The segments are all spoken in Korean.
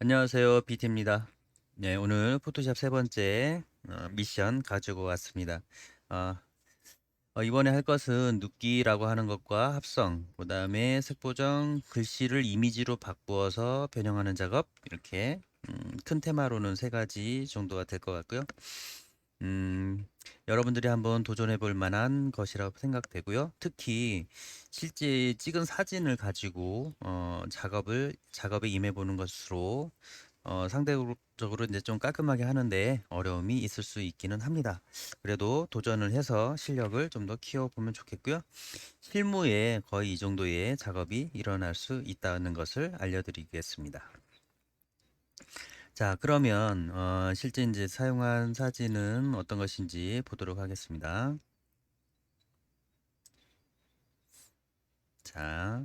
안녕하세요. BT입니다. 네, 오늘 포토샵 세 번째 미션 가지고 왔습니다. 어, 이번에 할 것은 눕기라고 하는 것과 합성, 그 다음에 색보정, 글씨를 이미지로 바꾸어서 변형하는 작업, 이렇게 큰 테마로는 세 가지 정도가 될 것 같고요. 음, 여러분들이 한번 도전해 볼 만한 것이라고 생각되고요. 특히 실제 찍은 사진을 가지고 작업에 임해 보는 것으로 상대적으로 이제 좀 깔끔하게 하는데 어려움이 있을 수 있기는 합니다. 그래도 도전을 해서 실력을 좀 더 키워보면 좋겠고요. 실무에 거의 이 정도의 작업이 일어날 수 있다는 것을 알려드리겠습니다. 자, 그러면 실제 이제 사용한 사진은 어떤 것인지 보도록 하겠습니다. 자,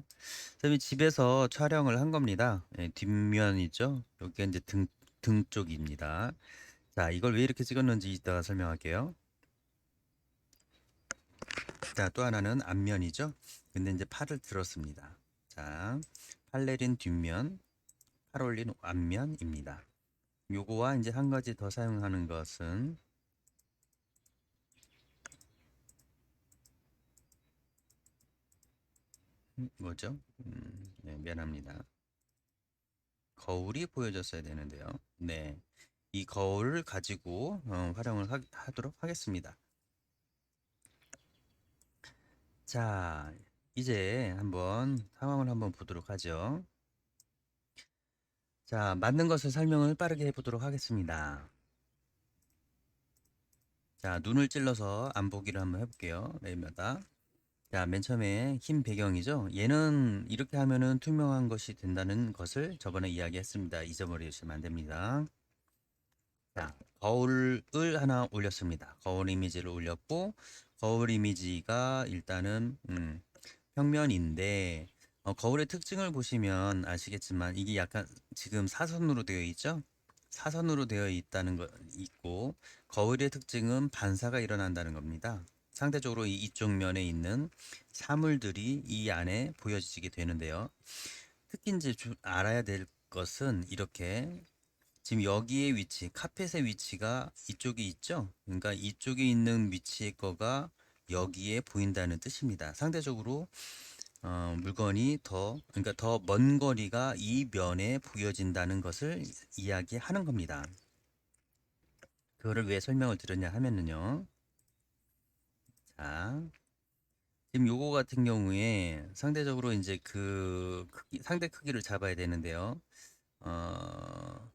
선생님이 집에서 촬영을 한 겁니다. 예, 뒷면이죠. 여기가 이제 등 쪽입니다. 자, 이걸 왜 이렇게 찍었는지 이따가 설명할게요. 자, 또 하나는 앞면이죠. 근데 이제 팔을 들었습니다. 자, 팔 내린 뒷면, 팔 올린 앞면입니다. 요거와 이제 한 가지 더 사용하는 것은 뭐죠? 네, 미안합니다. 거울이 보여졌어야 되는데요. 네, 이 거울을 가지고 활용을 하도록 하겠습니다. 자, 이제 한번 상황을 한번 보도록 하죠. 자, 맞는 것을 설명을 빠르게 해보도록 하겠습니다. 자, 눈을 찔러서 안 보기를 한번 해볼게요. 레이마다. 자, 맨 처음에 흰 배경이죠. 얘는 이렇게 하면은 투명한 것이 된다는 것을 저번에 이야기했습니다. 잊어버리시면 안 됩니다. 자, 거울을 하나 올렸습니다. 거울 이미지를 올렸고, 거울 이미지가 일단은 평면인데, 거울의 특징을 보시면 아시겠지만 이게 약간 지금 사선으로 되어 있죠? 사선으로 되어 있다는 거 있고, 거울의 특징은 반사가 일어난다는 겁니다. 상대적으로 이쪽 면에 있는 사물들이 이 안에 보여지게 되는데요. 특히 이제 알아야 될 것은 이렇게 지금 여기의 위치, 카펫의 위치가 이쪽에 있죠? 그러니까 이쪽에 있는 위치의 거가 여기에 보인다는 뜻입니다. 상대적으로 물건이 그러니까 더 먼 거리가 이 면에 보여진다는 것을 이야기하는 겁니다. 그거를 왜 설명을 드렸냐 하면은요. 자, 지금 요거 같은 경우에 상대적으로 이제 상대 크기를 잡아야 되는데요. 어,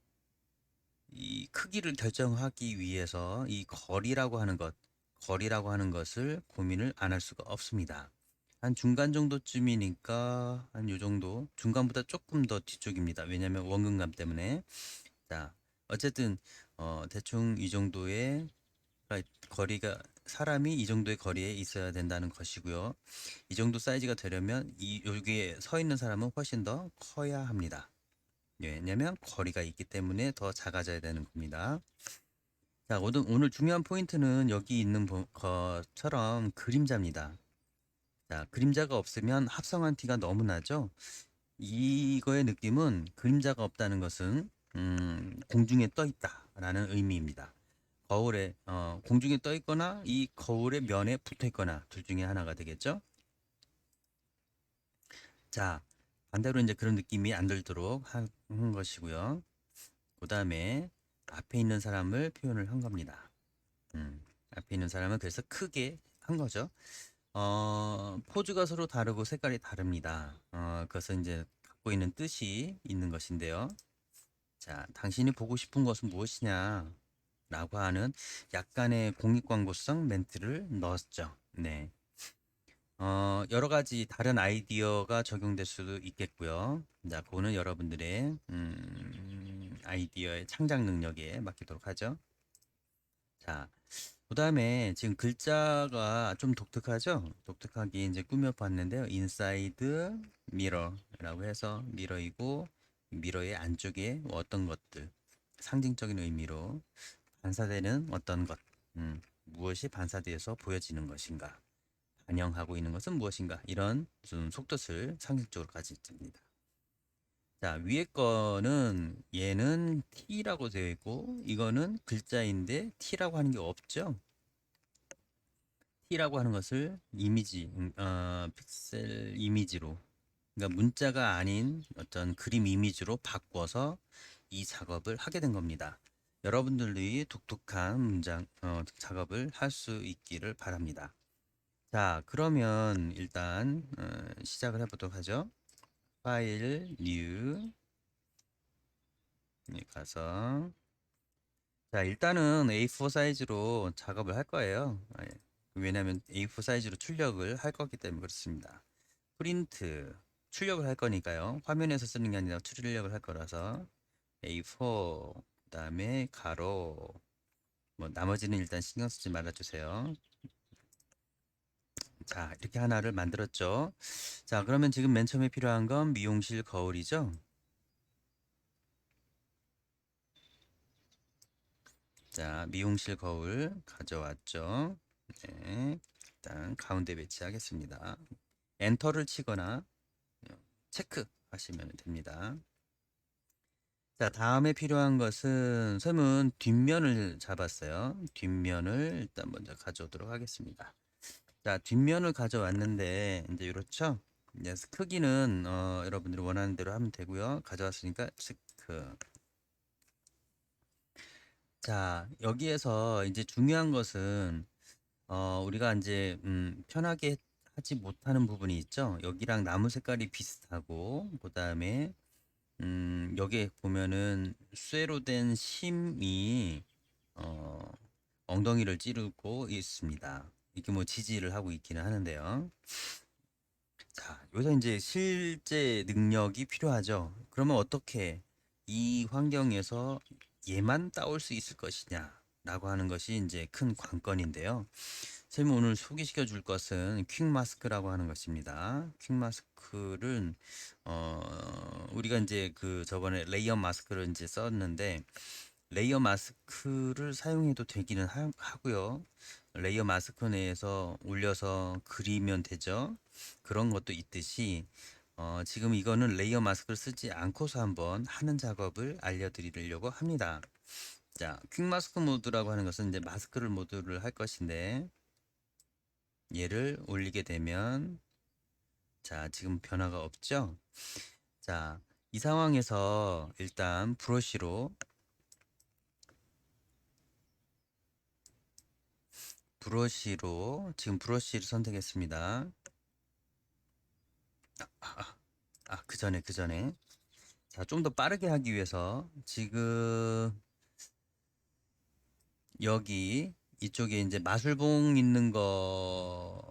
이 크기를 결정하기 위해서 이 거리라고 하는 것을 고민을 안 할 수가 없습니다. 한 중간 정도쯤이니까 한 요 정도, 중간보다 조금 더 뒤쪽입니다. 왜냐하면 원근감 때문에. 자, 어쨌든 대충 이 정도의 거리가 사람이 이 정도의 거리에 있어야 된다는 것이고요. 이 정도 사이즈가 되려면 여기에 서 있는 사람은 훨씬 더 커야 합니다. 왜냐면 거리가 있기 때문에 더 작아져야 되는 겁니다. 자, 오늘 중요한 포인트는 여기 있는 것처럼 그림자입니다. 자, 그림자가 없으면 합성한 티가 너무 나죠? 이거의 느낌은 그림자가 없다는 것은 공중에 떠 있다라는 의미입니다. 공중에 떠 있거나 이 거울의 면에 붙어 있거나 둘 중에 하나가 되겠죠? 자, 반대로 이제 그런 느낌이 안 들도록 한 것이고요. 그 다음에 앞에 있는 사람을 표현을 한 겁니다. 앞에 있는 사람은 그래서 크게 한 거죠. 포즈가 서로 다르고 색깔이 다릅니다. 그것은 이제 갖고 있는 뜻이 있는 것인데요. 자, 당신이 보고 싶은 것은 무엇이냐? 라고 하는 약간의 공익광고성 멘트를 넣었죠. 네. 여러 가지 다른 아이디어가 적용될 수도 있겠고요. 자, 그거는 여러분들의 아이디어의 창작 능력에 맡기도록 하죠. 자, 그 다음에 지금 글자가 좀 독특하죠? 독특하게 이제 꾸며봤는데요. 인사이드 미러라고 해서 미러이고 미러의 안쪽에 어떤 것들 상징적인 의미로 반사되는 어떤 것 무엇이 반사되어서 보여지는 것인가 반영하고 있는 것은 무엇인가 이런 좀 속뜻을 상징적으로 가지고 있습니다. 자, 위에 거는 얘는 T라고 되어 있고 이거는 글자인데 T라고 하는 게 없죠. T라고 하는 것을 이미지, 픽셀 이미지로, 그러니까 문자가 아닌 어떤 그림 이미지로 바꿔서 이 작업을 하게 된 겁니다. 여러분들이 독특한 문장 작업을 할 수 있기를 바랍니다. 자, 그러면 일단 시작을 해보도록 하죠. 파일, 뉴, 가서 자, 일단은 A4 사이즈로 작업을 할 거예요. 왜냐하면 A4 사이즈로 출력을 할 거기 때문에 그렇습니다. 프린트, 출력을 할 거니까요. 화면에서 쓰는 게 아니라 출력을 할 거라서 A4, 그다음에 가로, 뭐 나머지는 일단 신경 쓰지 말아주세요. 자, 이렇게 하나를 만들었죠. 자, 그러면 지금 맨 처음에 필요한 건 미용실 거울이죠. 자, 미용실 거울 가져왔죠. 네, 일단 가운데 배치하겠습니다. 엔터를 치거나 체크 하시면 됩니다. 자, 다음에 필요한 것은 쌤은 뒷면을 잡았어요. 뒷면을 일단 먼저 가져오도록 하겠습니다. 자, 뒷면을 가져왔는데 이제 이렇죠. 이제 크기는 여러분들이 원하는 대로 하면 되고요. 가져왔으니까 체크. 자, 여기에서 이제 중요한 것은 우리가 이제 편하게 하지 못하는 부분이 있죠. 여기랑 나무 색깔이 비슷하고 그다음에 여기에 보면은 쇠로 된 심이 어, 엉덩이를 찌르고 있습니다. 이게 뭐 지지를 하고 있기는 하는데요. 자, 여기서 이제 실제 능력이 필요하죠. 그러면 어떻게 이 환경에서 얘만 따올 수 있을 것이냐? 라고 하는 것이 이제 큰 관건인데요. 선생님 오늘 소개시켜 줄 것은 퀵 마스크라고 하는 것입니다. 퀵 마스크는 우리가 이제 그 저번에 레이어 마스크를 이제 썼는데 레이어 마스크를 사용해도 되기는 하고요. 레이어 마스크 내에서 올려서 그리면 되죠. 그런 것도 있듯이 지금 이거는 레이어 마스크를 쓰지 않고서 한번 하는 작업을 알려드리려고 합니다. 자, 퀵 마스크 모드라고 하는 것은 이제 마스크를 모드를 할 것인데 얘를 올리게 되면 자, 지금 변화가 없죠? 자, 이 상황에서 일단 브러쉬로 지금 브러쉬를 선택했습니다. 그 전에 자, 좀 더 빠르게 하기 위해서 지금 여기 이쪽에 이제 마술봉 있는 거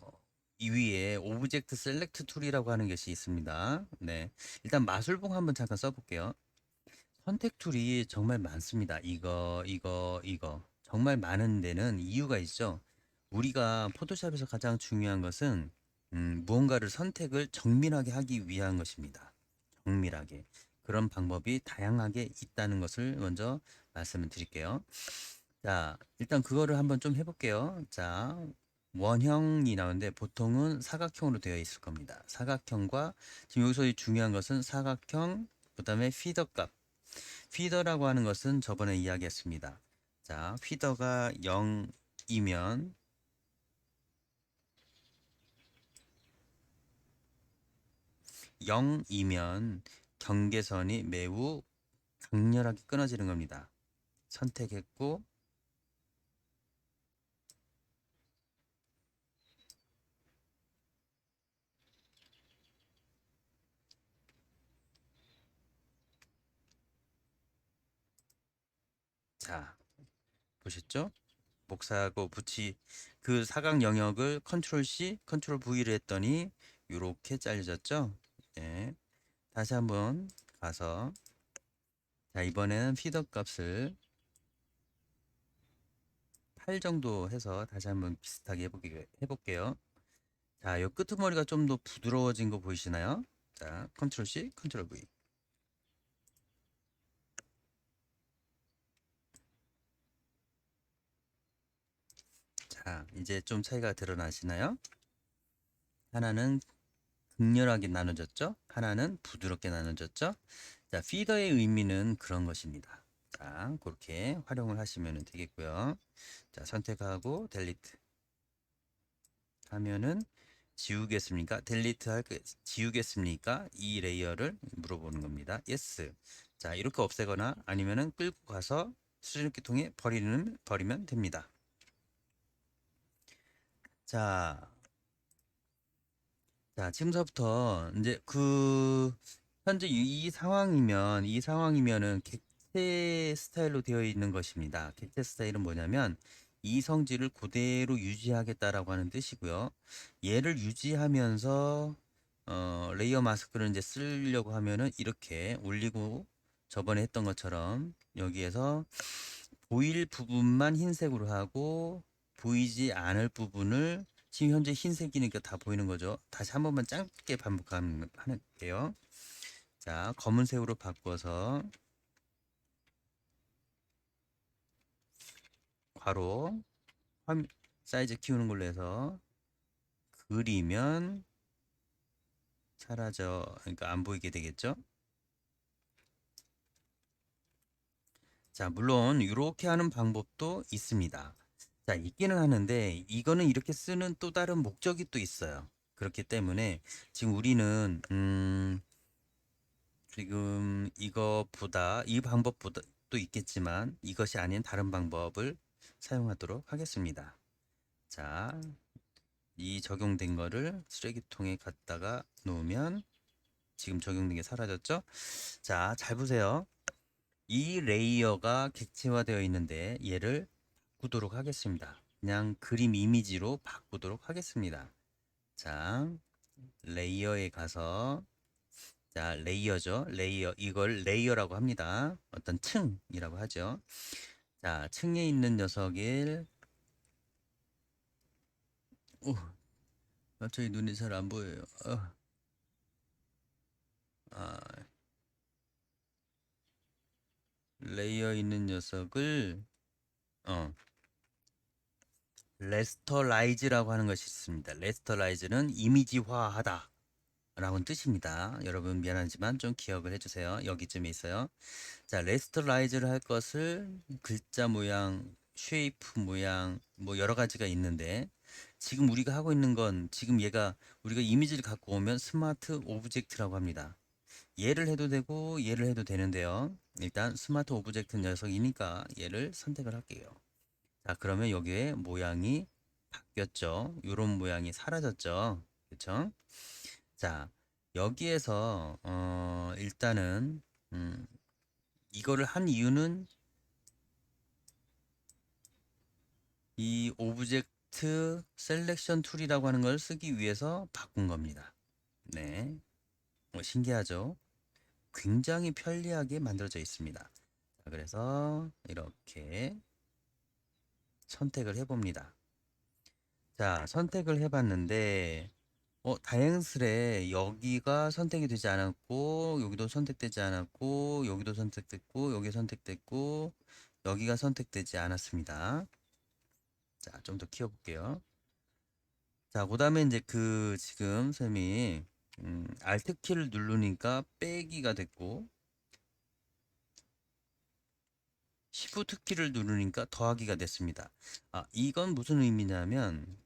이 위에 오브젝트 셀렉트 툴이라고 하는 것이 있습니다. 네. 일단 마술봉 한번 잠깐 써볼게요. 선택 툴이 정말 많습니다. 이거. 정말 많은 데는 이유가 있죠. 우리가 포토샵에서 가장 중요한 것은 무언가를 선택을 정밀하게 하기 위한 것입니다. 정밀하게. 그런 방법이 다양하게 있다는 것을 먼저 말씀을 드릴게요. 자, 일단 그거를 한번 좀 해볼게요. 자, 원형이 나오는데 보통은 사각형으로 되어 있을 겁니다. 사각형과 지금 여기서 중요한 것은 사각형, 그 다음에 피더 값. 피더라고 하는 것은 저번에 이야기했습니다. 자, 피더가 0이면 경계선이 매우 강렬하게 끊어지는 겁니다. 선택했고 자, 보셨죠? 복사하고 붙이 그 사각 영역을 컨트롤 C, 컨트롤 V를 했더니 이렇게 잘려졌죠? 네. 다시 한번 가서 자, 이번에는 피더 값을 8 정도 해서 다시 한번 비슷하게 해볼게요. 자, 이 끄트머리가 좀 더 부드러워진 거 보이시나요? 자, 컨트롤 C, 컨트롤 V. 자, 이제 좀 차이가 드러나시나요? 하나는 극렬하게 나눠졌죠? 하나는 부드럽게 나눠졌죠? 자, 피더의 의미는 그런 것입니다. 자, 그렇게 활용을 하시면 되겠고요. 자, 선택하고 델리트 하면은 지우겠습니까? 델리트 지우겠습니까? 이 레이어를 물어보는 겁니다. 예스. 자, 이렇게 없애거나 아니면은 끌고 가서 수증기통에 버리면 됩니다. 자, 지금서부터 이제 현재 이 상황이면은 객체 스타일로 되어 있는 것입니다. 객체 스타일은 뭐냐면 이 성질을 그대로 유지하겠다라고 하는 뜻이고요. 얘를 유지하면서 레이어 마스크를 이제 쓰려고 하면은 이렇게 올리고 저번에 했던 것처럼 여기에서 보일 부분만 흰색으로 하고 보이지 않을 부분을 지금 현재 흰색이니까 다 보이는 거죠. 다시 한 번만 짧게 반복할게요. 자, 검은색으로 바꿔서 괄호 사이즈 키우는 걸로 해서 그리면 사라져. 그러니까 안 보이게 되겠죠. 자, 물론 이렇게 하는 방법도 있습니다. 자, 있기는 하는데 이거는 이렇게 쓰는 또 다른 목적이 또 있어요. 그렇기 때문에 지금 우리는 지금 이것보다 이 방법보다 또 있겠지만 이것이 아닌 다른 방법을 사용하도록 하겠습니다. 자, 이 적용된 거를 쓰레기통에 갖다가 놓으면 지금 적용된 게 사라졌죠? 자, 잘 보세요. 이 레이어가 객체화되어 있는데 얘를 바꾸도록 하겠습니다. 그냥 그림 이미지로 바꾸도록 하겠습니다. 자, 레이어에 가서 자, 레이어죠. 레이어. 이걸 레이어라고 합니다. 어떤 층이라고 하죠. 자, 층에 있는 녀석을 오, 갑자기 눈이 잘 안 보여요. 아, 레이어 있는 녀석을 어, 레스터라이즈라고 하는 것이 있습니다. 레스터라이즈는 이미지화하다. 라고는 뜻입니다. 여러분 미안하지만 좀 기억을 해주세요. 여기쯤에 있어요. 자, 레스터라이즈를 할 것을 글자 모양, 쉐이프 모양, 뭐 여러 가지가 있는데 지금 우리가 하고 있는 건 지금 얘가 우리가 이미지를 갖고 오면 스마트 오브젝트라고 합니다. 얘를 해도 되고 얘를 해도 되는데요. 일단 스마트 오브젝트 녀석이니까 얘를 선택을 할게요. 자, 그러면 여기에 모양이 바뀌었죠. 이런 모양이 사라졌죠. 그렇죠? 자, 여기에서 일단은 음, 이거를 한 이유는 이 오브젝트 셀렉션 툴이라고 하는 걸 쓰기 위해서 바꾼 겁니다. 네, 신기하죠? 굉장히 편리하게 만들어져 있습니다. 자, 그래서 이렇게 선택을 해봅니다. 자, 선택을 해봤는데 다행스레 여기가 선택이 되지 않았고 여기도 선택되지 않았고 여기도 선택됐고 여기 선택됐고 여기가 선택되지 않았습니다. 자, 좀 더 키워볼게요. 자, 그 다음에 이제 지금 쌤이 Alt 키를 누르니까 빼기가 됐고 Shift 키를 누르니까 더하기가 됐습니다. 아, 이건 무슨 의미냐면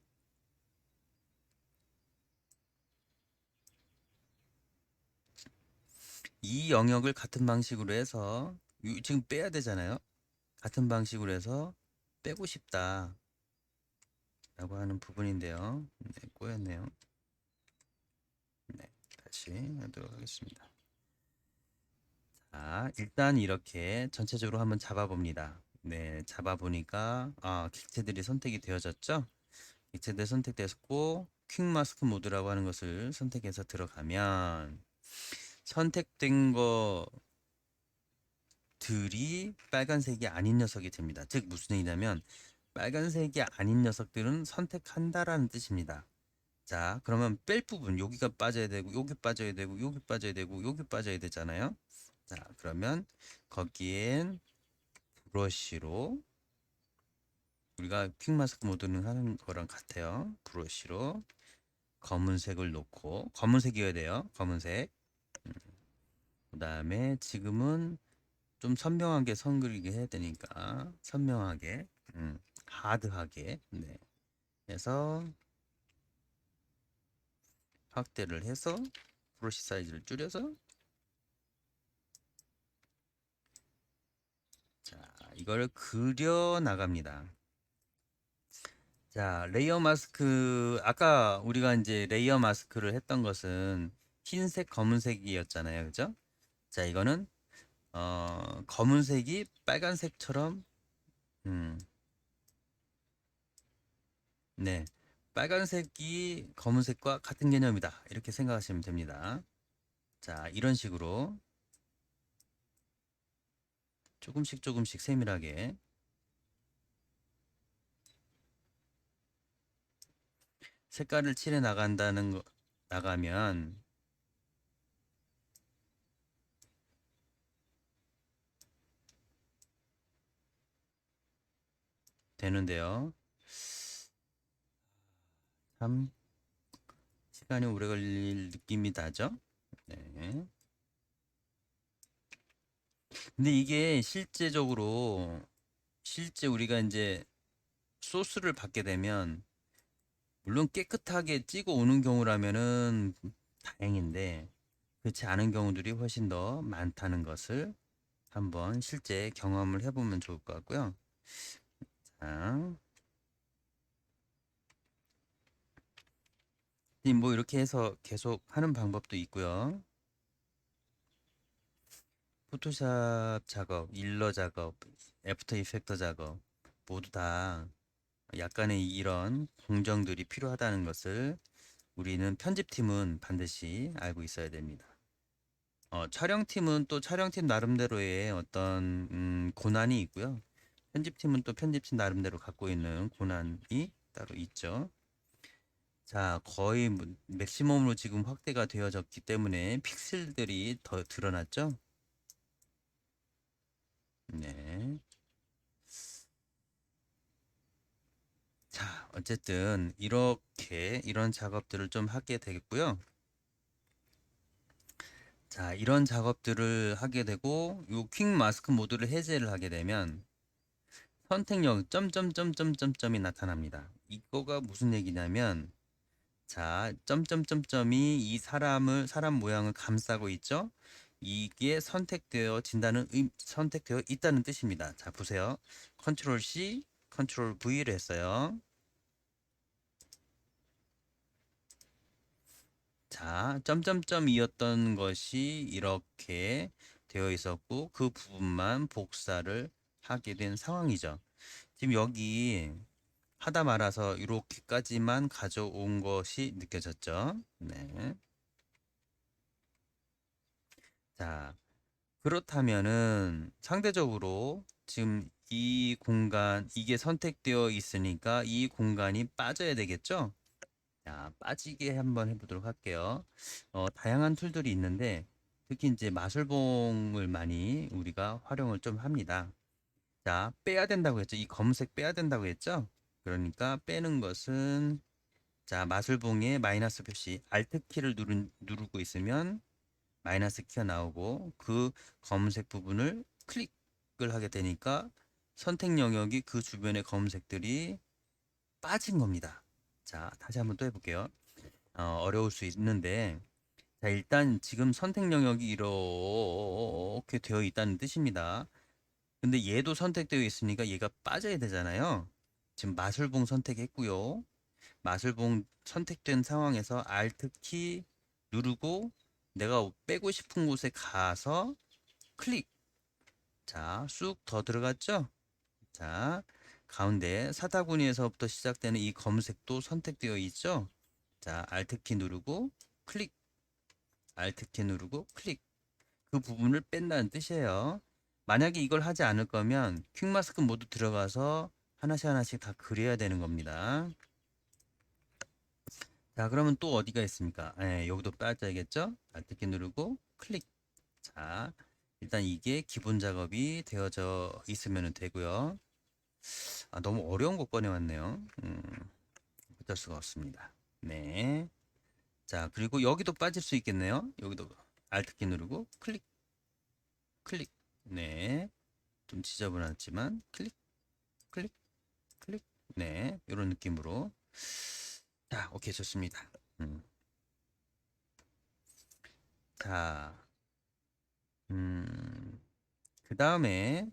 이 영역을 같은 방식으로 해서 지금 빼야 되잖아요. 같은 방식으로 해서 빼고 싶다 라고 하는 부분인데요. 네, 꼬였네요. 네, 다시 하도록 하겠습니다. 자, 일단 이렇게 전체적으로 한번 잡아봅니다. 네, 잡아보니까 객체들이 선택이 되어졌죠. 객체들 선택됐고 퀵 마스크 모드라고 하는 것을 선택해서 들어가면 선택된 것들이 빨간색이 아닌 녀석이 됩니다. 즉 무슨 얘기냐면 빨간색이 아닌 녀석들은 선택한다라는 뜻입니다. 자, 그러면 뺄 부분 여기가 빠져야 되고 여기 빠져야 되고 여기 빠져야 되고 여기 빠져야 되잖아요. 자, 그러면 거기엔 브러쉬로 우리가 퀵 마스크 모드는 하는 거랑 같아요. 브러쉬로 검은색을 놓고 검은색이어야 돼요. 검은색. 그 다음에 지금은 좀 선명하게 선 그리게 해야 되니까 선명하게, 하드하게, 네. 해서 확대를 해서 브러쉬 사이즈를 줄여서, 자, 이걸 그려 나갑니다. 자, 레이어 마스크, 아까 우리가 이제 레이어 마스크를 했던 것은 흰색, 검은색이었잖아요. 그죠? 자, 이거는 검은색이 빨간색처럼, 음, 네, 빨간색이 검은색과 같은 개념이다. 이렇게 생각하시면 됩니다. 자, 이런 식으로 조금씩 조금씩 세밀하게 색깔을 칠해 나간다는 거, 나가면 되는데요. 참 시간이 오래 걸릴 느낌이 나죠? 네. 근데 이게 실제 우리가 이제 소스를 받게 되면 물론 깨끗하게 찍어 오는 경우라면은 다행인데 그렇지 않은 경우들이 훨씬 더 많다는 것을 한번 실제 경험을 해보면 좋을 것 같고요. 자, 뭐 이렇게 해서 계속 하는 방법도 있고요. 포토샵 작업, 일러 작업, 애프터 이펙터 작업 모두 다 약간의 이런 공정들이 필요하다는 것을 우리는 편집팀은 반드시 알고 있어야 됩니다. 촬영팀은 또 촬영팀 나름대로의 어떤 고난이 있고요. 편집팀은 또 편집팀 나름대로 갖고 있는 고난이 따로 있죠. 자, 거의 맥시멈으로 지금 확대가 되어졌기 때문에 픽셀들이 더 드러났죠? 네. 자, 어쨌든 이렇게 이런 작업들을 좀 하게 되겠고요. 자, 이런 작업들을 하게 되고 요 퀵 마스크 모드를 해제를 하게 되면 선택형 점점점점점점이 나타납니다. 이거가 무슨 얘기냐면 자, 점점점점이 이 사람 모양을 감싸고 있죠? 이게 선택되어 있다는 뜻입니다. 자, 보세요. 컨트롤 C, 컨트롤 V를 했어요. 자, 점점점이었던 것이 이렇게 되어 있었고 그 부분만 복사를 하게 된 상황이죠. 지금 여기 하다 말아서 이렇게까지만 가져온 것이 느껴졌죠. 네. 자, 그렇다면은 상대적으로 지금 이 공간 이게 선택되어 있으니까 이 공간이 빠져야 되겠죠? 자, 빠지게 한번 해보도록 할게요. 다양한 툴들이 있는데 특히 이제 마술봉을 많이 우리가 활용을 좀 합니다. 자, 빼야 된다고 했죠. 이 검은색 빼야 된다고 했죠. 그러니까 빼는 것은 자, 마술봉에 마이너스 표시 Alt 키를 누르고 있으면 마이너스 키가 나오고 그 검은색 부분을 클릭을 하게 되니까 선택 영역이 그 주변의 검은색들이 빠진 겁니다. 자, 다시 한번 또 해볼게요. 어려울 수 있는데 자, 일단 지금 선택 영역이 이렇게 되어 있다는 뜻입니다. 근데 얘도 선택되어 있으니까 얘가 빠져야 되잖아요. 지금 마술봉 선택했고요. 마술봉 선택된 상황에서 Alt 키 누르고 내가 빼고 싶은 곳에 가서 클릭. 자, 쑥 더 들어갔죠? 자, 가운데 사다구니에서부터 시작되는 이 검은색도 선택되어 있죠? 자, Alt 키 누르고 클릭. Alt 키 누르고 클릭. 그 부분을 뺀다는 뜻이에요. 만약에 이걸 하지 않을 거면 퀵 마스크 모두 들어가서 하나씩 하나씩 다 그려야 되는 겁니다. 자, 그러면 또 어디가 있습니까? 여기도 빠져야겠죠? Alt 키 누르고 클릭. 자, 일단 이게 기본 작업이 되어져 있으면 되고요. 아, 너무 어려운 거 꺼내왔네요. 어쩔 수가 없습니다. 네. 자, 그리고 여기도 빠질 수 있겠네요. 여기도 Alt 키 누르고 클릭. 클릭. 네. 좀 지저분하지만 클릭, 클릭, 클릭. 네. 이런 느낌으로. 자, 오케이, 좋습니다. 자, 그 다음에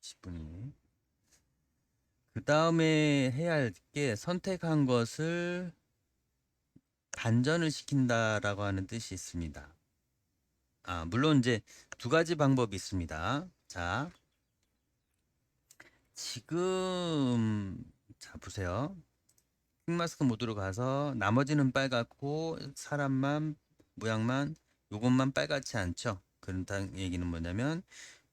10분이. 그 다음에 해야 할 게 선택한 것을 반전을 시킨다라고 하는 뜻이 있습니다. 물론 이제 두 가지 방법이 있습니다. 자, 지금 자 보세요. 퀵마스크 모드로 가서 나머지는 빨갛고 사람만 모양만 요것만 빨갛지 않죠. 그런 얘기는 뭐냐면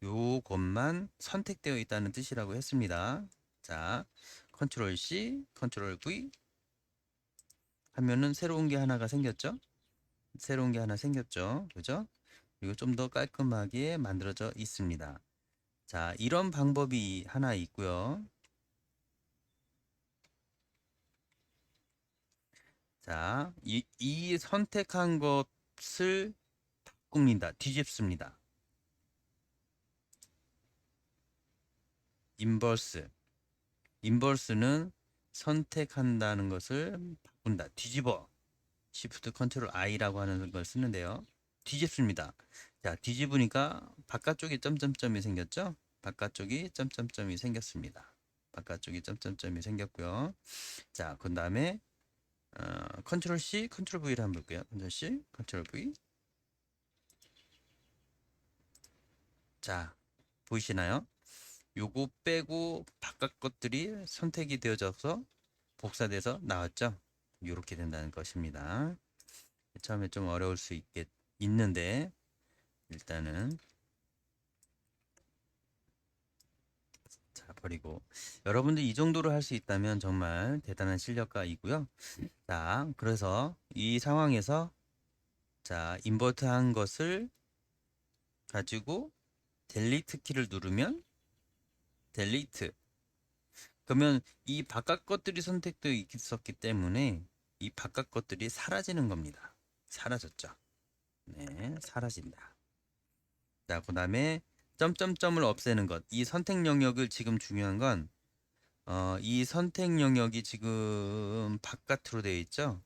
요것만 선택되어 있다는 뜻이라고 했습니다. 자, 컨트롤 C, 컨트롤 V 하면은 새로운 게 하나가 생겼죠. 새로운 게 하나 생겼죠. 그죠? 그리고 좀 더 깔끔하게 만들어져 있습니다. 자, 이런 방법이 하나 있고요. 자, 이 선택한 것을 바꿉니다. 뒤집습니다. 인버스. 인버스는 선택한다는 것을 바꾼다. 뒤집어. Shift Ctrl I라고 하는 걸 쓰는데요. 뒤집습니다. 자, 뒤집으니까 바깥쪽에 점점점이 생겼죠? 바깥쪽이 점점점이 생겼습니다. 바깥쪽이 점점점이 생겼고요. 자, 그 다음에 컨트롤 C, 컨트롤 V를 한번 볼게요. 컨트롤 C, 컨트롤 V. 자, 보이시나요? 요거 빼고 바깥 것들이 선택이 되어져서 복사돼서 나왔죠? 이렇게 된다는 것입니다. 처음에 좀 어려울 수 있는데 일단은 자 버리고 여러분들 이 정도로 할 수 있다면 정말 대단한 실력가이고요. 자, 그래서 이 상황에서 자 인버트 한 것을 가지고 델리트 키를 누르면 델리트. 그러면 이 바깥 것들이 선택되어 있었기 때문에 이 바깥 것들이 사라지는 겁니다. 사라졌죠. 네, 사라진다. 자, 그 다음에 점점점을 없애는 것. 이 선택 영역을 지금 중요한 건 이 선택 영역이 지금 바깥으로 되어 있죠.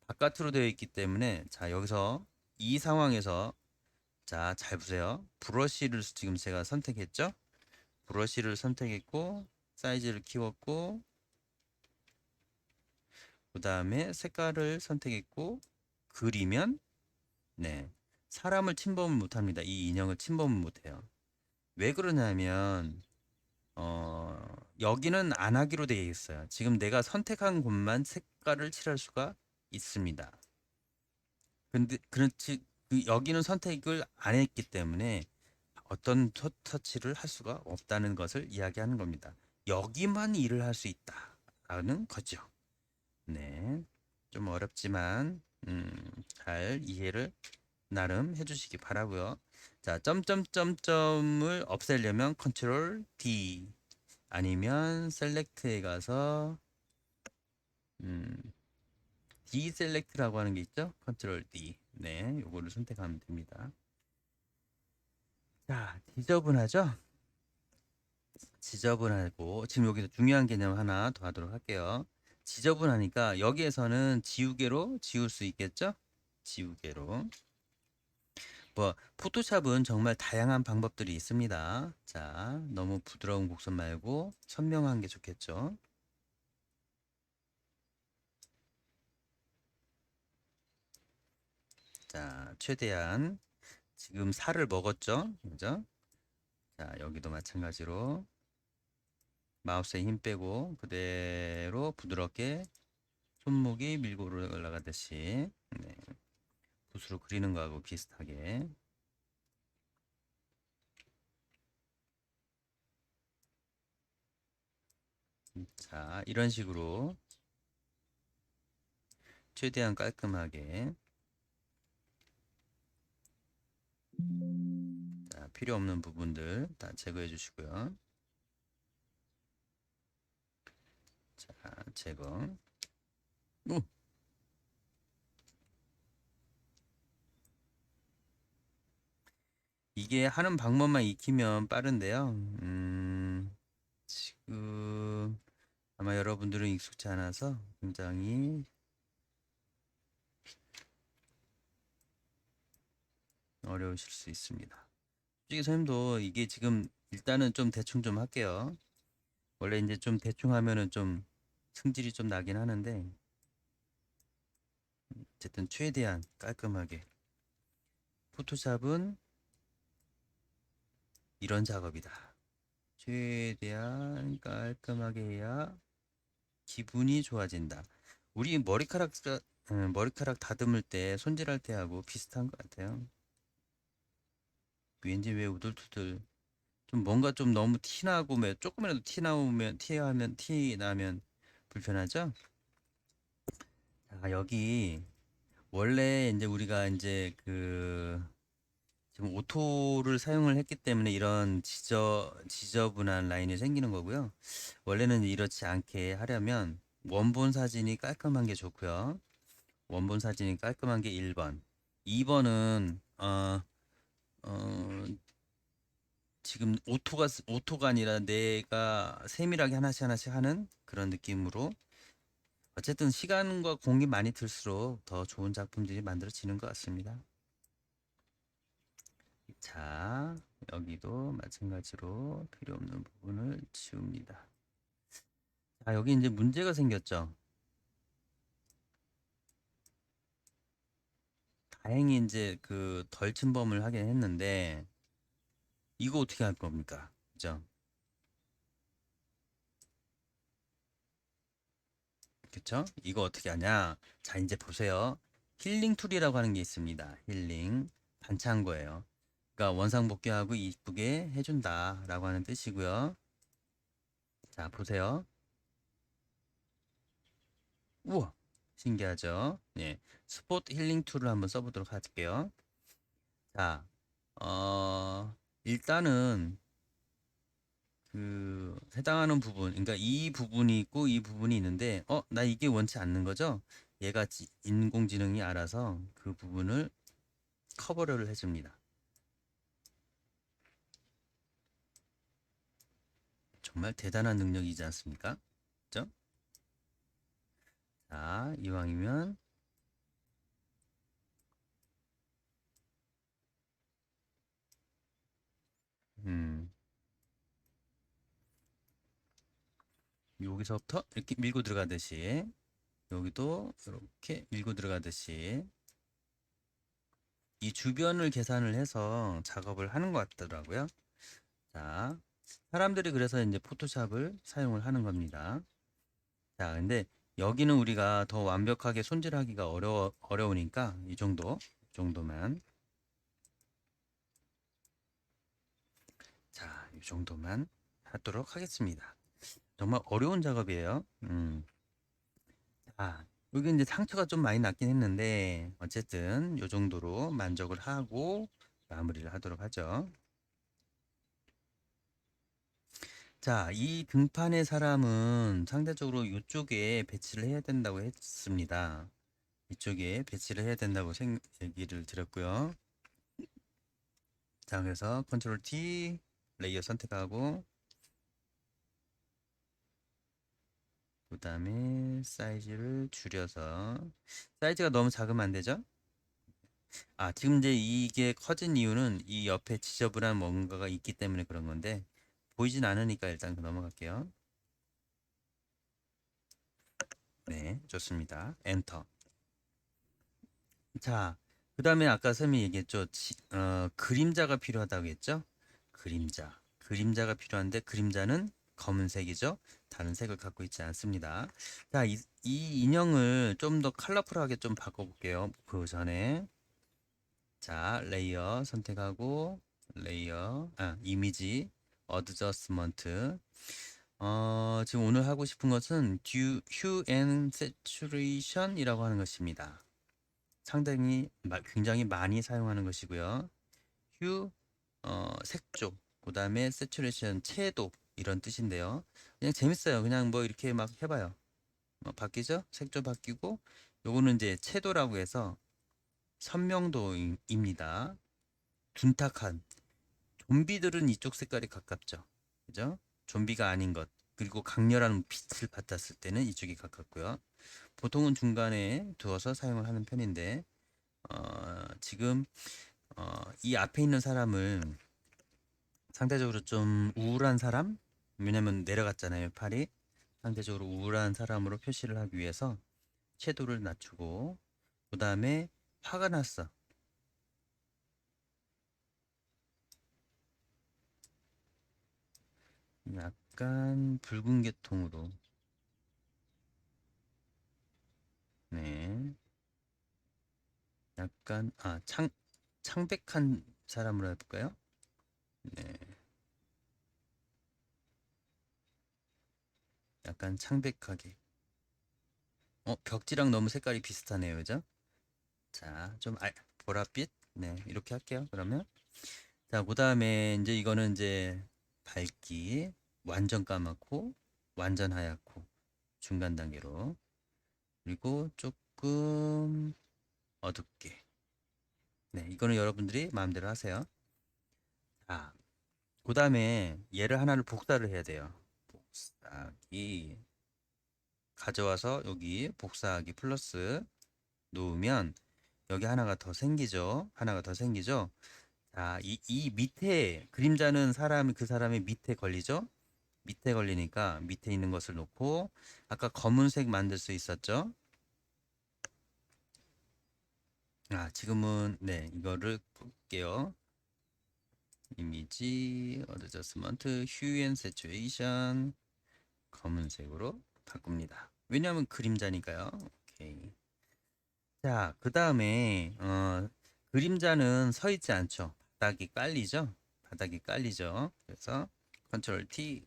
바깥으로 되어 있기 때문에 자, 여기서 이 상황에서 자, 잘 보세요. 브러쉬를 지금 제가 선택했죠. 브러쉬를 선택했고 사이즈를 키웠고 그 다음에 색깔을 선택했고 그리면 네 사람을 침범을 못합니다. 이 인형을 침범을 못해요. 왜 그러냐면 여기는 안 하기로 되어 있어요. 지금 내가 선택한 곳만 색깔을 칠할 수가 있습니다. 근데 그렇지 여기는 선택을 안 했기 때문에 어떤 터치를 할 수가 없다는 것을 이야기하는 겁니다. 여기만 일을 할 수 있다라는 거죠. 네, 좀 어렵지만 잘 이해를 나름 해주시기 바라고요. 자, 점점점점을 없애려면 컨트롤 D 아니면 셀렉트에 가서 디셀렉트라고 하는 게 있죠. 컨트롤 D. 네, 요거를 선택하면 됩니다. 자, 지저분하죠? 지저분하고 지금 여기서 중요한 개념 하나 더 하도록 할게요. 지저분하니까 여기에서는 지우개로 지울 수 있겠죠? 지우개로. 뭐 포토샵은 정말 다양한 방법들이 있습니다. 자, 너무 부드러운 곡선 말고 선명한 게 좋겠죠. 자, 최대한 지금 살을 먹었죠? 그죠? 자, 여기도 마찬가지로 마우스에 힘 빼고 그대로 부드럽게 손목이 밀고 올라가듯이 네, 붓으로 그리는 거하고 비슷하게 자, 이런 식으로 최대한 깔끔하게 자, 필요 없는 부분들 다 제거해 주시고요. 자, 제거. 오! 이게 하는 방법만 익히면 빠른데요. 지금 아마 여러분들은 익숙치 않아서 굉장히 어려우실 수 있습니다. 솔직히 선생님도 이게 지금 일단은 좀 대충 좀 할게요. 원래 이제 좀 대충 하면은 좀 승질이 좀 나긴 하는데 어쨌든 최대한 깔끔하게 포토샵은 이런 작업이다. 최대한 깔끔하게 해야 기분이 좋아진다. 우리 머리카락 다듬을 때 손질할 때하고 비슷한 것 같아요. 왠지 왜 우들투들 좀 뭔가 좀 너무 티나고 조금이라도 티 나면 불편하죠? 자, 여기 원래 이제 우리가 이제 지금 오토를 사용을 했기 때문에 이런 지저분한 라인이 생기는 거고요. 원래는 이렇지 않게 하려면 원본 사진이 깔끔한 게 좋고요. 원본 사진이 깔끔한 게 1번. 2번은 어, 지금 오토가 아니라 내가 세밀하게 하나씩 하나씩 하는 그런 느낌으로 어쨌든 시간과 공이 많이 들수록 더 좋은 작품들이 만들어지는 것 같습니다. 자, 여기도 마찬가지로 필요 없는 부분을 지웁니다. 자, 여기 이제 문제가 생겼죠. 다행히 이제 그 덜 침범을 하긴 했는데 이거 어떻게 할 겁니까? 그죠? 그쵸? 이거 어떻게 하냐? 자, 이제 보세요. 힐링 툴이라고 하는 게 있습니다. 힐링. 반찬 거예요. 그러니까 원상복귀하고 이쁘게 해준다 라고 하는 뜻이고요. 자, 보세요. 우와, 신기하죠? 예. 스포트 힐링 툴을 한번 써보도록 할게요. 자, 일단은 해당하는 부분, 그러니까 이 부분이 있고 이 부분이 있는데, 나 이게 원치 않는 거죠? 얘가 인공지능이 알아서 그 부분을 커버를 해줍니다. 정말 대단한 능력이지 않습니까? 그죠? 자, 이왕이면, 음, 여기서부터 이렇게 밀고 들어가듯이, 여기도 이렇게 밀고 들어가듯이, 이 주변을 계산을 해서 작업을 하는 것 같더라고요. 자, 사람들이 그래서 이제 포토샵을 사용을 하는 겁니다. 자, 근데 여기는 우리가 더 완벽하게 손질하기가 어려우니까 이 정도만. 자, 이 정도만 하도록 하겠습니다. 정말 어려운 작업이에요. 자, 여기 이제 상처가 좀 많이 났긴 했는데, 어쨌든 이 정도로 만족을 하고 마무리를 하도록 하죠. 자, 이 등판의 사람은 상대적으로 이쪽에 배치를 해야 된다고 했습니다. 이쪽에 배치를 해야 된다고 얘기를 드렸고요. 자, 그래서 컨트롤 T 레이어 선택하고 그 다음에 사이즈를 줄여서 사이즈가 너무 작으면 안 되죠? 아, 지금 이제 이게 커진 이유는 이 옆에 지저분한 뭔가가 있기 때문에 그런 건데 보이진 않으니까 일단 넘어갈게요. 네, 좋습니다. 엔터. 자, 그 다음에 아까 쌤이 얘기했죠. 그림자가 필요하다고 했죠? 그림자가 필요한데 그림자는 검은색이죠. 다른 색을 갖고 있지 않습니다. 자, 이 인형을 좀 더 컬러풀하게 좀 바꿔볼게요. 그 전에 자, 레이어 선택하고 이미지 어드저스먼트. 지금 오늘 하고 싶은 것은 듀 앤 세츄레이션이라고 하는 것입니다. 상당히 굉장히 많이 사용하는 것이고요. 휴, 색조, 그 다음에 세츄레이션, 채도 이런 뜻인데요. 그냥 재밌어요. 그냥 뭐 이렇게 막 해봐요. 바뀌죠? 색조 바뀌고 요거는 이제 채도라고 해서 선명도입니다. 둔탁한. 좀비들은 이쪽 색깔이 가깝죠. 그죠? 좀비가 아닌 것. 그리고 강렬한 빛을 받았을 때는 이쪽이 가깝고요. 보통은 중간에 두어서 사용을 하는 편인데 지금 이 앞에 있는 사람은 상대적으로 좀 우울한 사람? 왜냐면 내려갔잖아요, 팔이. 상대적으로 우울한 사람으로 표시를 하기 위해서 채도를 낮추고 그 다음에 화가 났어. 약간 붉은 계통으로 네, 약간 창백한 사람으로 해볼까요? 네, 약간 창백하게. 벽지랑 너무 색깔이 비슷하네요, 그죠? 자, 좀 보랏빛. 네, 이렇게 할게요. 그러면 자, 그 다음에 이제 이거는 이제 밝기 완전 까맣고 완전 하얗고 중간 단계로 그리고 조금 어둡게. 네, 이거는 여러분들이 마음대로 하세요. 자, 그 다음에 얘를 하나를 복사를 해야 돼요. 복사하기 가져와서 여기 복사하기 플러스 놓으면 여기 하나가 더 생기죠. 하나가 더 생기죠. 자, 이 밑에 그림자는 그 사람의 밑에 걸리죠. 밑에 걸리니까 밑에 있는 것을 놓고 아까 검은색 만들 수 있었죠. 지금은 네, 이거를 볼게요. 이미지 어드저스먼트 휴 앤 세츄에이션 검은색으로 바꿉니다. 왜냐하면 그림자니까요. 오케이. 자, 그 다음에 그림자는 서 있지 않죠. 바닥이 깔리죠. 바닥이 깔리죠. 그래서 컨트롤 T를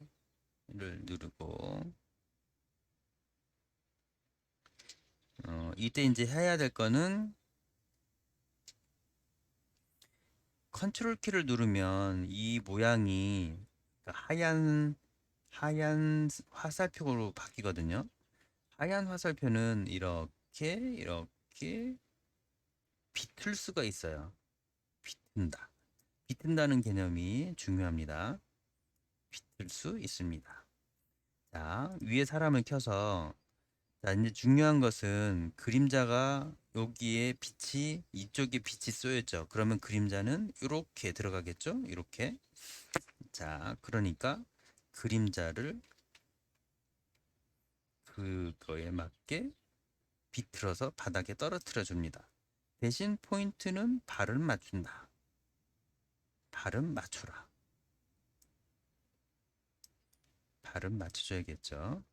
누르고 이때 이제 해야 될 거는 컨트롤 키를 누르면 이 모양이 하얀 화살표로 바뀌거든요. 하얀 화살표는 이렇게 비틀 수가 있어요. 비튼다. 비튼다는 개념이 중요합니다. 비틀 수 있습니다. 자, 위에 사람을 켜서 자, 이제 중요한 것은 그림자가 여기에 이쪽에 빛이 쏘였죠. 그러면 그림자는 이렇게 들어가겠죠? 이렇게. 자, 그러니까 그림자를 그거에 맞게 비틀어서 바닥에 떨어뜨려 줍니다. 대신 포인트는 발을 맞춘다. 발은 맞춰라. 발은 맞춰줘야겠죠.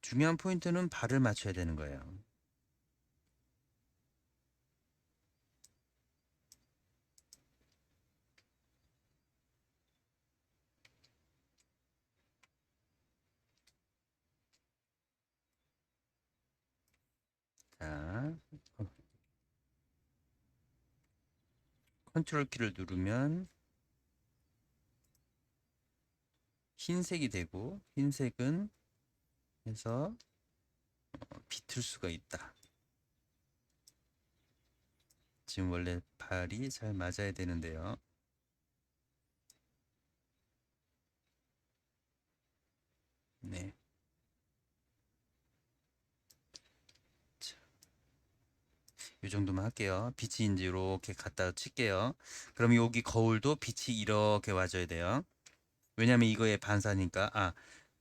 중요한 포인트는 발을 맞춰야 되는 거예요. 자, 컨트롤 키를 누르면 흰색이 되고 흰색은 해서 비틀 수가 있다. 지금 원래 발이 잘 맞아야 되는데요. 네. 자, 이 정도만 할게요. 빛이 이제 이렇게 갖다 칠게요. 그럼 여기 거울도 빛이 이렇게 와줘야 돼요. 왜냐면 이거의 반사니까.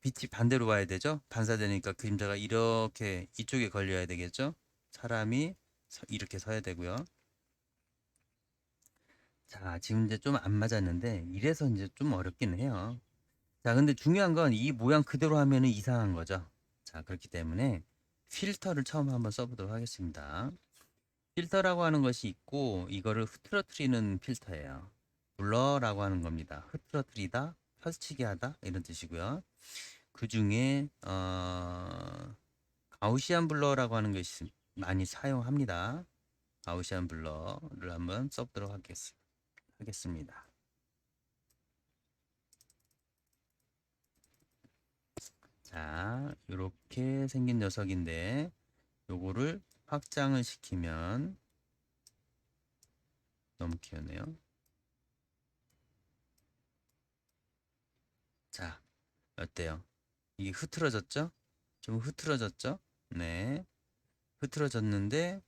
빛이 반대로 와야 되죠. 반사되니까 그림자가 이렇게 이쪽에 걸려야 되겠죠. 사람이 이렇게 서야 되고요. 자, 지금 이제 좀 안 맞았는데 이래서 이제 좀 어렵기는 해요. 자, 근데 중요한 건 이 모양 그대로 하면은 이상한 거죠. 자, 그렇기 때문에 필터를 처음 한번 써보도록 하겠습니다. 필터라고 하는 것이 있고 이거를 흐트러뜨리는 필터예요. 블러라고 하는 겁니다. 흐트러뜨리다, 펼치게 하다 이런 뜻이고요. 그 중에 가우시안 블러라고 하는 것이 많이 사용합니다. 가우시안 블러를 한번 써보도록 하겠습니다. 자, 이렇게 생긴 녀석인데 요거를 확장을 시키면 너무 귀엽네요. 어때요? 이게 흐트러졌죠? 좀 흐트러졌죠? 네. 흐트러졌는데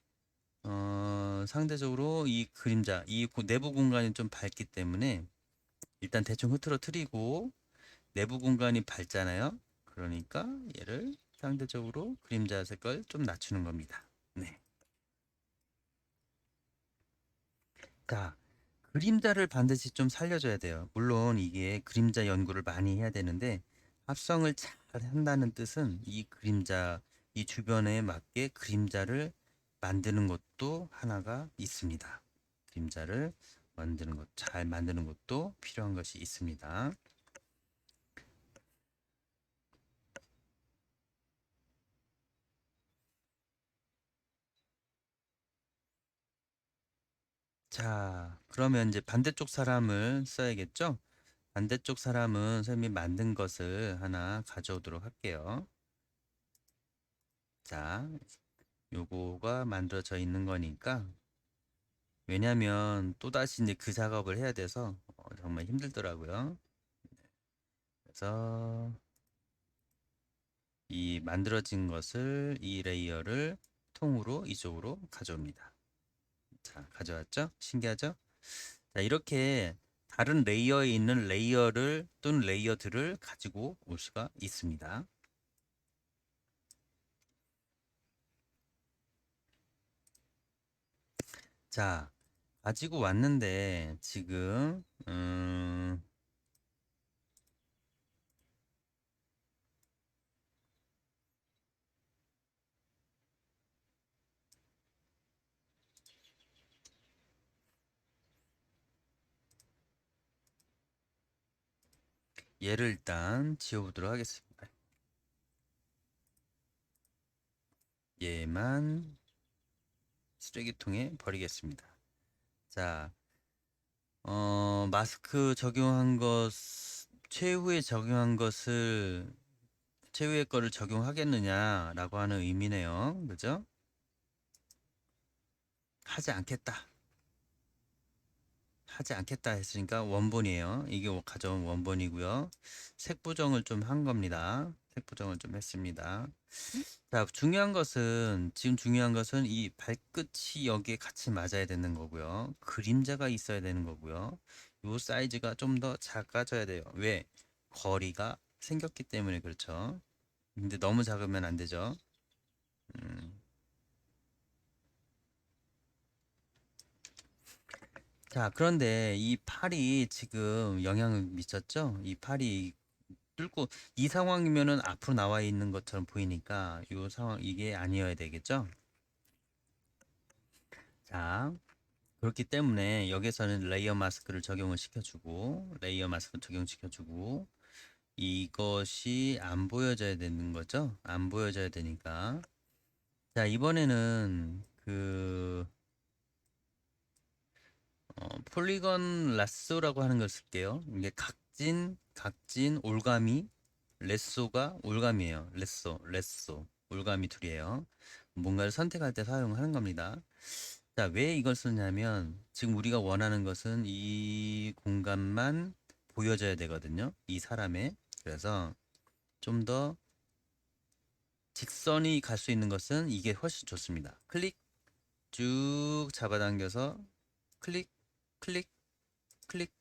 상대적으로 이 그림자, 내부 공간이 좀 밝기 때문에 일단 대충 흐트러뜨리고 내부 공간이 밝잖아요. 그러니까 얘를 상대적으로 그림자 색깔 좀 낮추는 겁니다. 네. 자, 그림자를 반드시 좀 살려줘야 돼요. 물론 이게 그림자 연구를 많이 해야 되는데 합성을 잘 한다는 뜻은 이 그림자, 이 주변에 맞게 그림자를 만드는 것도 하나가 있습니다. 그림자를 만드는 것, 잘 만드는 것도 필요한 것이 있습니다. 자, 그러면 이제 반대쪽 사람을 써야겠죠? 반대쪽 사람은 선생님이 만든 것을 하나 가져오도록 할게요. 자, 요거가 만들어져 있는 거니까 왜냐면 또다시 이제 그 작업을 해야 돼서 정말 힘들더라고요. 그래서 이 만들어진 것을 이 레이어를 통으로 이쪽으로 가져옵니다. 자, 가져왔죠? 신기하죠? 자, 이렇게 다른 레이어에 있는 레이어를 또는 레이어들을 가지고 올 수가 있습니다. 자, 가지고 왔는데 지금 얘를 일단 지워보도록 하겠습니다. 얘만 쓰레기통에 버리겠습니다. 자, 마스크 적용한 것, 최후에 적용한 것을 최후의 거를 적용하겠느냐라고 하는 의미네요. 그죠? 하지 않겠다. 하지 않겠다 했으니까 원본이에요. 이게 가져온 원본이고요. 색 부정을 좀 한 겁니다. 색 부정을 좀 했습니다. 자, 지금 중요한 것은 이 발끝이 여기에 같이 맞아야 되는 거고요. 그림자가 있어야 되는 거고요. 요 사이즈가 좀 더 작아져야 돼요. 왜? 거리가 생겼기 때문에 그렇죠. 근데 너무 작으면 안 되죠. 음. 자, 그런데 이 팔이 지금 영향을 미쳤죠? 이 팔이 뚫고 이 상황이면은 앞으로 나와 있는 것처럼 보이니까 이 상황 이게 아니어야 되겠죠? 자, 그렇기 때문에 여기서는 레이어 마스크를 적용을 시켜주고 레이어 마스크 적용시켜주고 이것이 안 보여져야 되는 거죠? 안 보여져야 되니까 자, 이번에는 폴리건 라쏘라고 하는 걸 쓸게요. 이게 각진, 올가미, 레쏘가 올가미예요. 레쏘, 올가미 둘이에요. 뭔가를 선택할 때 사용하는 겁니다. 자, 왜 이걸 쓰냐면 지금 우리가 원하는 것은 이 공간만 보여져야 되거든요. 이 사람의. 그래서 좀 더 직선이 갈 수 있는 것은 이게 훨씬 좋습니다. 클릭 쭉 잡아당겨서 클릭, 클릭, 클릭,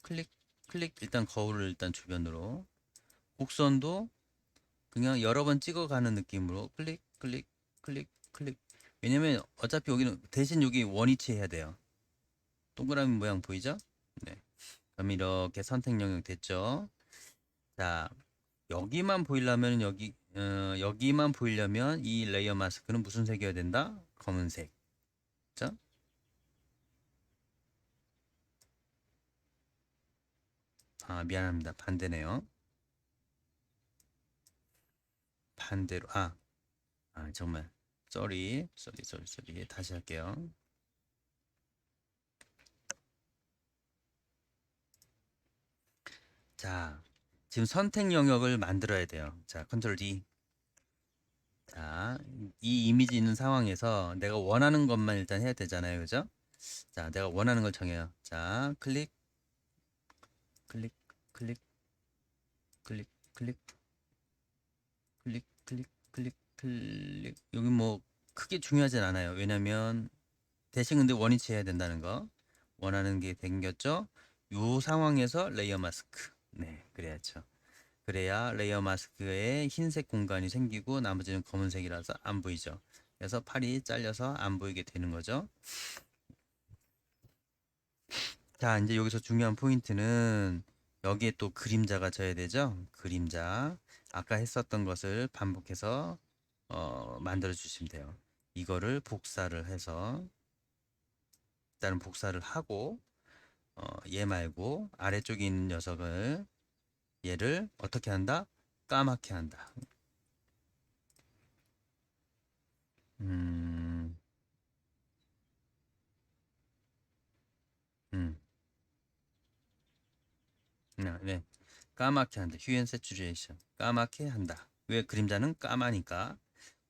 클릭, 클릭. 일단 거울을 일단 주변으로 곡선도 그냥 여러 번 찍어가는 느낌으로 클릭, 클릭, 클릭, 클릭. 왜냐면 어차피 여기는 대신 여기 원위치 해야 돼요. 동그라미 모양 보이죠? 네. 그럼 이렇게 선택 영역 됐죠? 자, 여기만 보이려면 이 레이어 마스크는 무슨 색이어야 된다? 검은색. 그죠? 아, 미안합니다. 반대네요. 반대로. 정말. 쏘리. 다시 할게요. 자, 지금 선택 영역을 만들어야 돼요. 자, 컨트롤 D. 자, 이 이미지 있는 상황에서 내가 원하는 것만 일단 해야 되잖아요. 그죠? 자, 내가 원하는 걸 정해요. 자, 클릭, 클릭, 클릭, 클릭 클릭 클릭 클릭 클릭 클릭. 여기 뭐 크게 중요하진 않아요. 왜냐면 대신 근데 원위치 해야 된다는 거. 원하는 게 생겼죠? 요 상황에서 레이어 마스크. 네, 그래야죠. 그래야 레이어 마스크에 흰색 공간이 생기고 나머지는 검은색이라서 안 보이죠. 그래서 팔이 잘려서 안 보이게 되는 거죠. 자, 이제 여기서 중요한 포인트는 여기에 또 그림자가 져야 되죠. 그림자. 아까 했었던 것을 반복해서 만들어 주시면 돼요. 이거를 복사를 해서 일단은 복사를 하고 얘 말고 아래쪽에 있는 녀석을 얘를 어떻게 한다? 까맣게 한다. 음, 음, 네. 까맣게 한다. 휴 앤 세츄레이션. 까맣게 한다. 왜 그림자는 까마니까.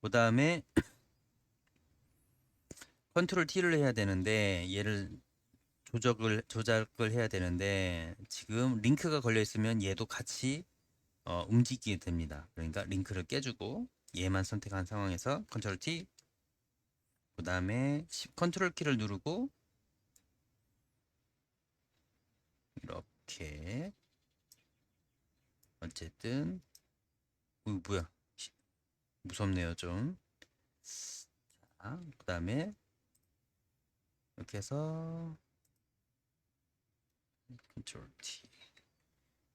그 다음에 컨트롤 T를 해야 되는데 얘를 조작을 해야 되는데 지금 링크가 걸려 있으면 얘도 같이 움직이게 됩니다. 그러니까 링크를 깨주고 얘만 선택한 상황에서 컨트롤 T 그 다음에 컨트롤 키를 누르고 이렇게 어쨌든 뭐야 무섭네요 좀. 그 다음에 이렇게 해서 컨트롤 T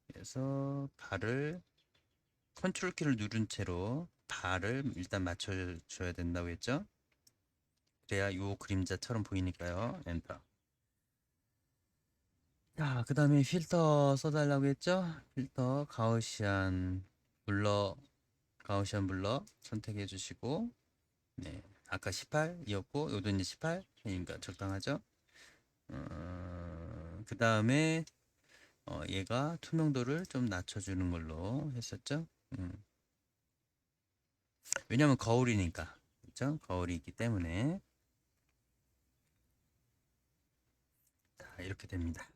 그래서 발을 컨트롤 키를 누른 채로 발을 일단 맞춰줘야 된다고 했죠. 그래야 요 그림자처럼 보이니까요. 엔터. 자, 그 다음에 필터 써달라고 했죠. 필터 가우시안 블러 선택해 주시고 네, 아까 18이었고 요도 이제 18 그러니까 적당하죠. 그 다음에 얘가 투명도를 좀 낮춰주는 걸로 했었죠. 음, 왜냐면 거울이니까 그렇죠. 거울이 있기 때문에 자, 이렇게 됩니다.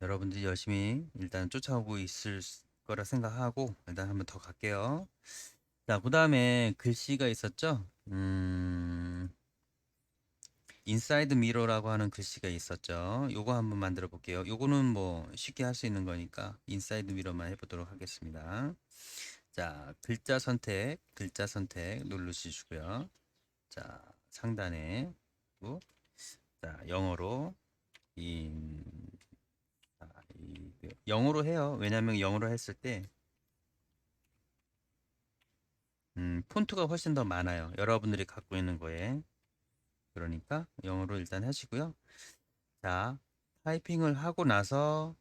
여러분들이 열심히 일단 쫓아오고 있을 거라 생각하고 일단 한번 더 갈게요. 자, 그 다음에 글씨가 있었죠. 인사이드 미러라고 하는 글씨가 있었죠. 요거 한번 만들어 볼게요. 요거는 뭐 쉽게 할 수 있는 거니까 인사이드 미러만 해보도록 하겠습니다. 자, 글자 선택 누르시고요. 자, 상단에 또, 자, 영어로 인, 영어로 해요. 왜냐하면 영어로 했을 때 폰트가 훨씬 더 많아요. 여러분들이 갖고 있는 거에. 그러니까 영어로 일단 하시고요. 자, 타이핑을 하고 나서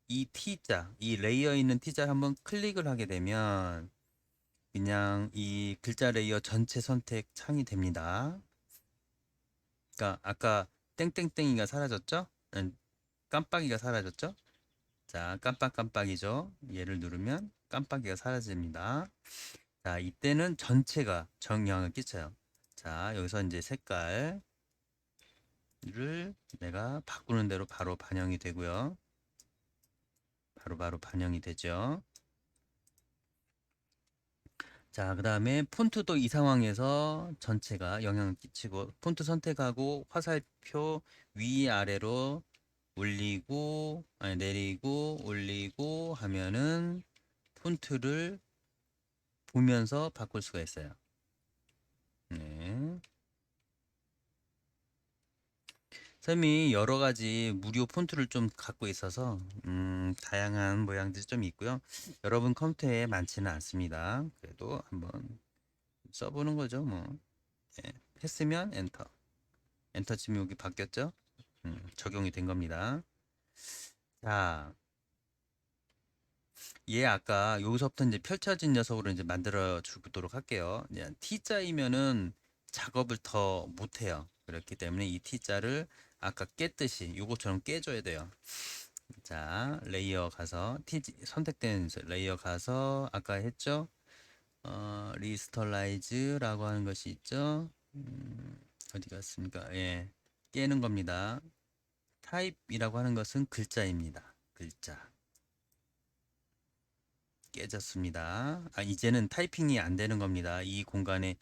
이 T자, 이 레이어 있는 T자를 한번 클릭을 하게 되면 그냥 이 글자 레이어 전체 선택 창이 됩니다. 그러니까 아까 땡땡땡이가 사라졌죠? 깜빡이가 사라졌죠? 자, 깜빡깜빡이죠. 얘를 누르면 깜빡이가 사라집니다. 자, 이때는 전체가 영향을 끼쳐요. 자, 여기서 이제 색깔을 내가 바꾸는 대로 바로 반영이 되고요. 바로 반영이 되죠. 자, 그 다음에 폰트도 이 상황에서 전체가 영향을 끼치고 폰트 선택하고 화살표 위아래로 올리고 아니 내리고 올리고 하면은 폰트를 보면서 바꿀 수가 있어요. 네. 쌤이 여러 가지 무료 폰트를 좀 갖고 있어서 다양한 모양들이 좀 있고요. 여러분 컴퓨터에 많지는 않습니다. 그래도 한번 써보는 거죠, 뭐. 네. 했으면 엔터. 엔터 치면 여기 바뀌었죠? 적용이 된 겁니다. 자, 얘 아까 여기서부터 이제 펼쳐진 녀석으로 이제 만들어 주도록 할게요. 이제 T자이면은 작업을 더 못해요. 그렇기 때문에 이 T자를 아까 깼듯이 요거처럼 깨줘야 돼요. 자, 레이어 가서 선택된 레이어 가서 아까 했죠? 리스터라이즈라고 하는 것이 있죠? 어디 갔습니까? 예, 깨는 겁니다. 타입이라고 하는 것은 글자입니다. 글자. 깨졌습니다. 이제는 타이핑이 안 되는 겁니다. 이 공간에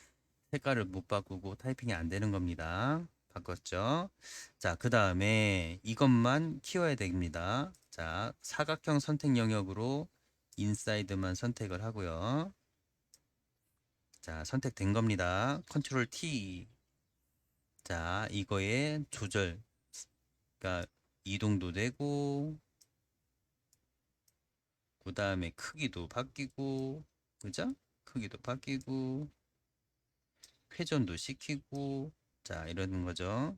색깔을 못 바꾸고 타이핑이 안 되는 겁니다. 바꿨죠? 자, 그 다음에 이것만 키워야 됩니다. 자, 사각형 선택 영역으로 인사이드만 선택을 하고요. 자, 선택된 겁니다. 컨트롤 T. 자, 이거의 조절. 그러니까 이동도 되고, 그 다음에 크기도 바뀌고, 그죠? 크기도 바뀌고, 회전도 시키고, 자, 이러는 거죠.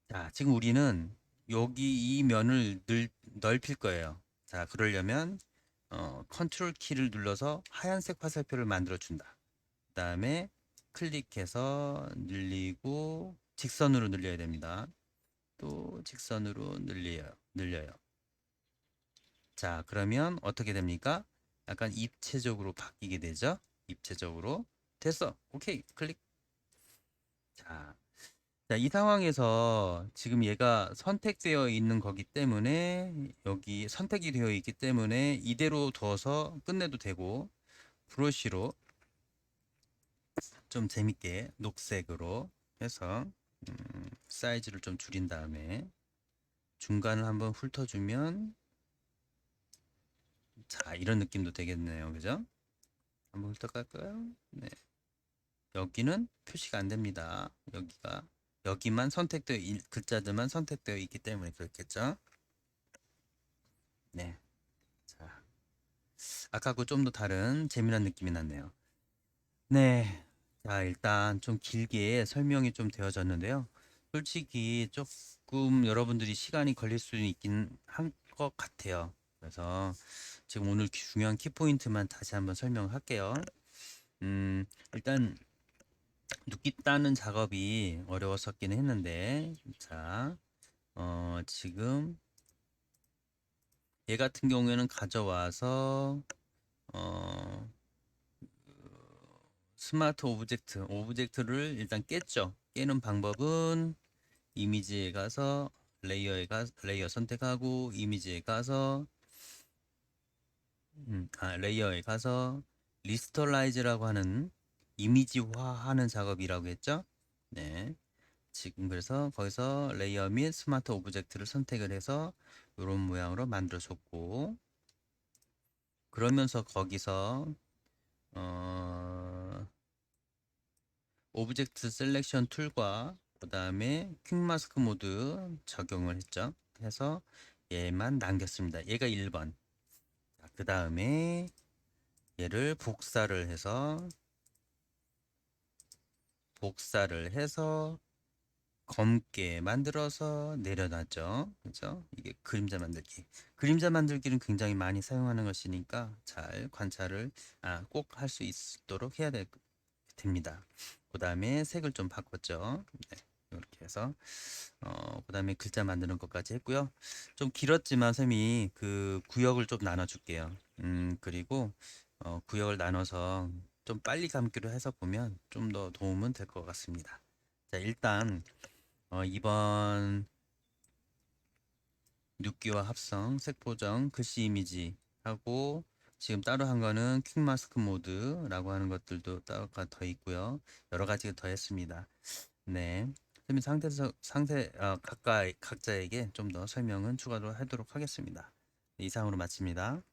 자, 지금 우리는 여기 이 면을 넓힐 거예요. 자, 그러려면 컨트롤 키를 눌러서 하얀색 화살표를 만들어 준다. 그 다음에 클릭해서 늘리고 직선으로 늘려야 됩니다. 또 직선으로 늘려요. 자, 그러면 어떻게 됩니까? 약간 입체적으로 바뀌게 되죠? 입체적으로. 됐어. 오케이. 클릭. 자, 자, 이 상황에서 지금 얘가 선택되어 있는 거기 때문에 여기 선택이 되어 있기 때문에 이대로 둬서 끝내도 되고 브러쉬로 좀 재밌게 녹색으로 해서 사이즈를 좀 줄인 다음에 중간을 한번 훑어주면 자, 이런 느낌도 되겠네요. 그죠? 한번 훑어갈까요? 네. 여기는 표시가 안 됩니다. 여기만 선택되어 글자들만 선택되어 있기 때문에 그렇겠죠? 네. 자, 아까하고 좀 더 다른 재미난 느낌이 났네요. 네. 자, 일단 좀 길게 설명이 좀 되어졌는데요. 솔직히 조금 여러분들이 시간이 걸릴 수 있긴 한 것 같아요. 그래서 지금 오늘 중요한 키포인트만 다시 한번 설명할게요. 일단 눕기 따는 작업이 어려웠었긴 했는데, 자, 지금 얘 같은 경우에는 가져와서 어, 스마트 오브젝트를 일단 깼죠. 깨는 방법은 이미지에 가서 레이어 선택하고 이미지에 가서 레이어에 가서 리스터라이즈라고 하는 이미지화하는 작업이라고 했죠. 네. 지금 그래서 거기서 레이어 및 스마트 오브젝트를 선택을 해서 이런 모양으로 만들어 줬고 그러면서 거기서 어, 오브젝트 셀렉션 툴과 그 다음에 퀵 마스크 모드 적용을 했죠. 해서 얘만 남겼습니다. 얘가 1번. 그 다음에 얘를 복사를 해서 검게 만들어서 내려놨죠. 그죠? 이게 그림자 만들기. 그림자 만들기는 굉장히 많이 사용하는 것이니까 잘 관찰을 꼭 할 수 있도록 해야 됩니다. 그 다음에 색을 좀 바꿨죠. 네, 이렇게 해서 그 다음에 글자 만드는 것까지 했고요. 좀 길었지만 쌤이 그 구역을 좀 나눠줄게요. 그리고 구역을 나눠서 좀 빨리 감기로 해서 보면 좀 더 도움은 될 것 같습니다. 자, 일단 이번 눕기와 합성, 색 보정, 글씨 이미지 하고 지금 따로 한 거는 퀵 마스크 모드라고 하는 것들도 따로가 더 있고요. 여러 가지가 더 했습니다. 네. 그러면 각자에게 좀 더 설명은 추가로 하도록 하겠습니다. 이상으로 마칩니다.